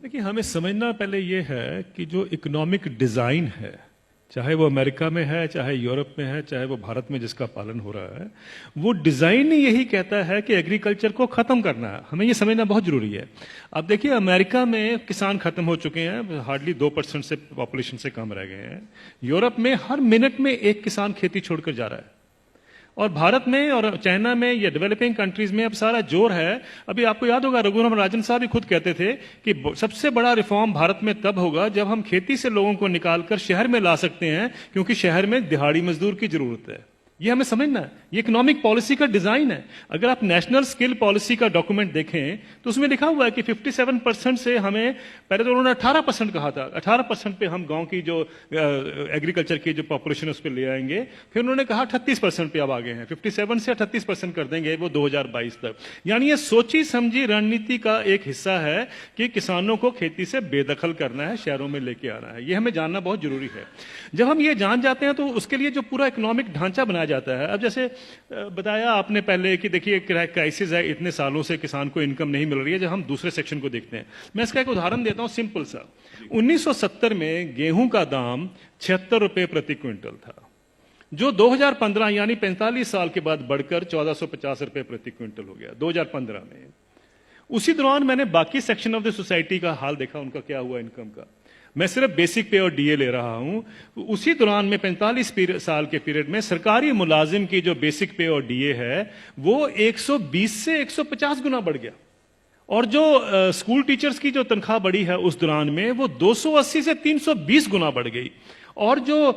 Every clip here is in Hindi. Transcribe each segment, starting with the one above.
देखिए, हमें समझना पहले ये है कि जो इकोनॉमिक डिजाइन है, चाहे वो अमेरिका में है, चाहे यूरोप में है, चाहे वो भारत में जिसका पालन हो रहा है, वो डिजाइन ही यही कहता है कि एग्रीकल्चर को खत्म करना है। हमें ये समझना बहुत जरूरी है। अब देखिए, अमेरिका में किसान खत्म हो चुके हैं, हार्डली 2% से पॉपुलेशन से कम रह गए हैं। यूरोप में हर मिनट में एक किसान खेती छोड़कर जा रहा है, और भारत में और चाइना में या डेवलपिंग कंट्रीज में अब सारा जोर है। अभी आपको याद होगा, रघुराम राजन साहब भी खुद कहते थे कि सबसे बड़ा रिफॉर्म भारत में तब होगा जब हम खेती से लोगों को निकालकर शहर में ला सकते हैं, क्योंकि शहर में दिहाड़ी मजदूर की जरूरत है। ये हमें समझना है, ये इकोनॉमिक पॉलिसी का डिजाइन है। अगर आप नेशनल स्किल पॉलिसी का डॉक्यूमेंट देखें तो उसमें लिखा हुआ है कि 57% से हमें, पहले तो उन्होंने 18% कहा था, 18% पे हम गांव की जो एग्रीकल्चर की जो पॉपुलेशन उस पर ले आएंगे। फिर उन्होंने कहा 38% पे अब आ गए हैं, 57 से 38% कर देंगे वो 2022 तक। यानी ये सोची समझी रणनीति का एक हिस्सा है कि किसानों को खेती से बेदखल करना है, शहरों में लेके आना है। ये हमें जानना बहुत जरूरी है। जब हम ये जान जाते हैं तो उसके लिए जो पूरा इकोनॉमिक ढांचा बनाया जाता है। अब जैसे बताया आपने पहले कि देखिए क्राइसिस है, इतने सालों से किसान को इनकम नहीं मिल रही है। जब हम दूसरे सेक्शन को देखते हैं, मैं इसका एक उदाहरण देता हूं सिंपल सा। 1970 में गेहूं का दाम 76 रुपए प्रति क्विंटल था, जो 2015 यानी 45 साल के बाद बढ़कर 1450 रुपए प्रति क्विंटल हो गया 2015 में। उसी दौरान मैंने बाकी सेक्शन ऑफ द सोसाइटी का हाल देखा, उनका क्या हुआ इनकम का। मैं सिर्फ बेसिक पे और डीए ले रहा हूं। उसी दौरान में 45 साल के पीरियड में सरकारी मुलाजिम की जो बेसिक पे और डीए है वो 120 से 150 गुना बढ़ गया, और जो स्कूल टीचर्स की जो तनख्वाह बढ़ी है उस दौरान में वो 280 से 320 गुना बढ़ गई। और जो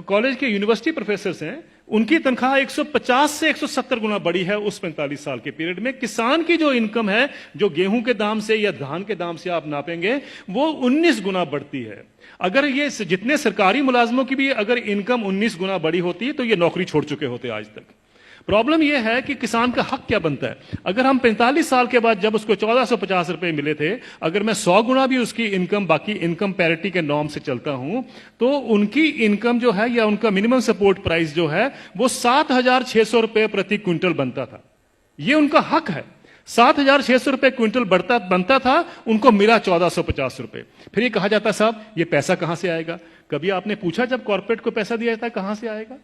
कॉलेज के यूनिवर्सिटी प्रोफेसर्स हैं उनकी तनख्वाह 150 से 170 गुना बढ़ी है उस 45 साल के पीरियड में। किसान की जो इनकम है, जो गेहूं के दाम से या धान के दाम से आप नापेंगे, वो 19 गुना बढ़ती है। अगर ये जितने सरकारी मुलाजमों की भी अगर इनकम 19 गुना बढ़ी होती तो ये नौकरी छोड़ चुके होते आज तक। प्रॉब्लम यह है कि किसान का हक क्या बनता है। अगर हम 45 साल के बाद जब उसको 1450 रुपए मिले थे, अगर मैं 100 गुना भी उसकी इनकम बाकी इनकम पैरिटी के नॉर्म से चलता हूं, तो उनकी इनकम जो है या उनका मिनिमम सपोर्ट प्राइस जो है वो 7600 रुपए प्रति क्विंटल बनता था। ये उनका हक है। 7600 रुपए क्विंटल बनता था, उनको मिला 1450 रुपए। फिर ये कहा जाता साहब ये पैसा कहां से आएगा। कभी आपने पूछा जब कॉर्पोरेट को पैसा दिया जाता है कहां से आएगा?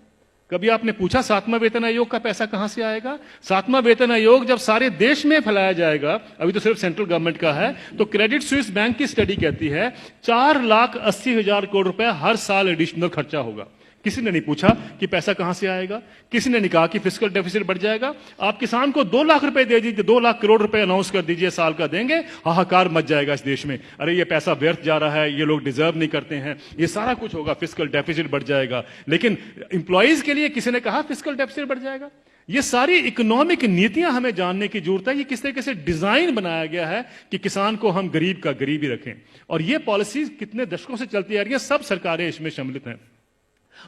कभी आपने पूछा 7वां वेतन आयोग का पैसा कहां से आएगा? 7वां वेतन आयोग जब सारे देश में फैलाया जाएगा, अभी तो सिर्फ सेंट्रल गवर्नमेंट का है, तो क्रेडिट स्विस बैंक की स्टडी कहती है 4,80,000 करोड़ रुपए हर साल एडिशनल खर्चा होगा। किसी ने नहीं पूछा कि पैसा कहां से आएगा। किसी ने नहीं कहा कि फिस्कल डेफिसिट बढ़ जाएगा। आप किसान को 2 लाख रुपए दे दीजिए, 2 लाख करोड़ रुपए अनाउंस कर दीजिए साल का देंगे, हाहाकार मच जाएगा इस देश में। अरे ये पैसा व्यर्थ जा रहा है, ये लोग डिजर्व नहीं करते हैं, ये सारा कुछ होगा, फिस्कल डेफिसिट बढ़ जाएगा। लेकिन इंप्लॉइज के लिए किसी ने कहा फिस्कल डेफिसिट बढ़ जाएगा? ये सारी इकोनॉमिक नीतियां हमें जानने की जरूरत है। ये किस तरीके से डिजाइन बनाया गया है कि किसान को हम गरीब का गरीब ही रखें। और ये पॉलिसी कितने दशकों से चलती आ रही है, सब सरकारें इसमें सम्मिलित हैं।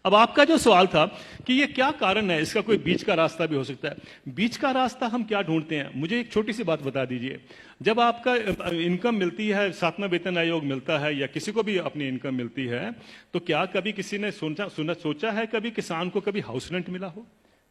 अब आपका जो सवाल था कि ये क्या कारण है, इसका कोई बीच का रास्ता भी हो सकता है। बीच का रास्ता हम क्या ढूंढते हैं, मुझे एक छोटी सी बात बता दीजिए। जब आपका इनकम मिलती है, 7वां वेतन आयोग मिलता है या किसी को भी अपनी इनकम मिलती है, तो क्या कभी किसी ने सोचा है कभी किसान को कभी हाउस रेंट मिला हो,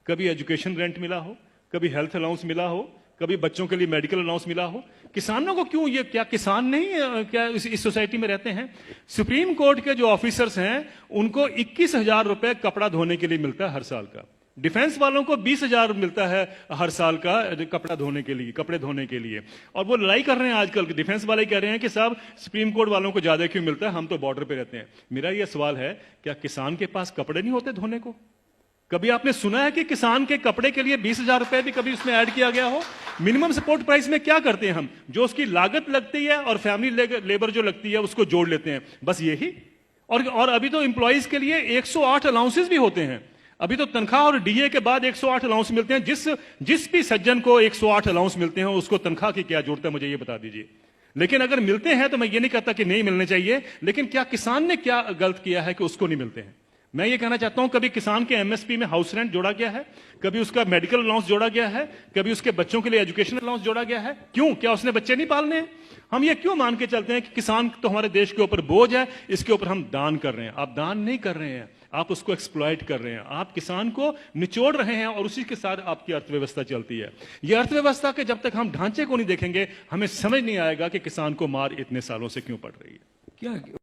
कभी एजुकेशन रेंट मिला हो, कभी हेल्थ अलाउंस मिला हो, कभी बच्चों के लिए मेडिकल अलाउंस मिला हो? किसानों को क्यों, ये क्या किसान नहीं क्या इस सोसाइटी में रहते हैं? सुप्रीम कोर्ट के जो ऑफिसर्स हैं उनको 21,000 रुपए कपड़ा धोने के लिए मिलता है हर साल का। डिफेंस वालों को 20,000 मिलता है हर साल का कपड़ा धोने के लिए, कपड़े धोने के लिए। और वो लड़ाई कर रहे हैं आजकल, डिफेंस वाले कह रहे हैं कि साहब सुप्रीम कोर्ट वालों को ज्यादा क्यों मिलता है, हम तो बॉर्डर पे रहते हैं। मेरा यह सवाल है, क्या किसान के पास कपड़े नहीं होते धोने को? कभी आपने सुना है कि किसान के कपड़े के लिए 20,000 रुपए भी कभी उसमें ऐड किया गया हो? मिनिमम सपोर्ट प्राइस में क्या करते हैं हम, जो उसकी लागत लगती है और फैमिली लेबर जो लगती है उसको जोड़ लेते हैं, बस यही। और अभी तो एम्प्लॉइज के लिए 108 अलाउंसेस भी होते हैं। अभी तो तनख्वाह और डीए के बाद 108 अलाउंस मिलते हैं। जिस भी सज्जन को 108 अलाउंस मिलते हैं उसको तनख्वाह की क्या जरूरत है, मुझे ये बता दीजिए। लेकिन अगर मिलते हैं तो मैं ये नहीं कहता कि नहीं मिलने चाहिए, लेकिन क्या किसान ने क्या गलत किया है कि उसको नहीं मिलते हैं? मैं ये कहना चाहता हूं, कभी किसान के एमएसपी में हाउस रेंट जोड़ा गया है, कभी उसका मेडिकल अलाउंस जोड़ा गया है, कभी उसके बच्चों के लिए एजुकेशन अलाउंस जोड़ा गया है? क्यों? क्या उसने बच्चे नहीं पालने हैं? हम ये क्यों मान के चलते हैं कि किसान तो हमारे देश के ऊपर बोझ है, इसके ऊपर हम दान कर रहे हैं? आप दान नहीं कर रहे हैं, आप उसको एक्सप्लॉइट कर रहे हैं, आप किसान को निचोड़ रहे हैं और उसी के साथ आपकी अर्थव्यवस्था चलती है। यह अर्थव्यवस्था के जब तक हम ढांचे को नहीं देखेंगे, हमें समझ नहीं आएगा कि किसान को मार इतने सालों से क्यों पड़ रही है। क्या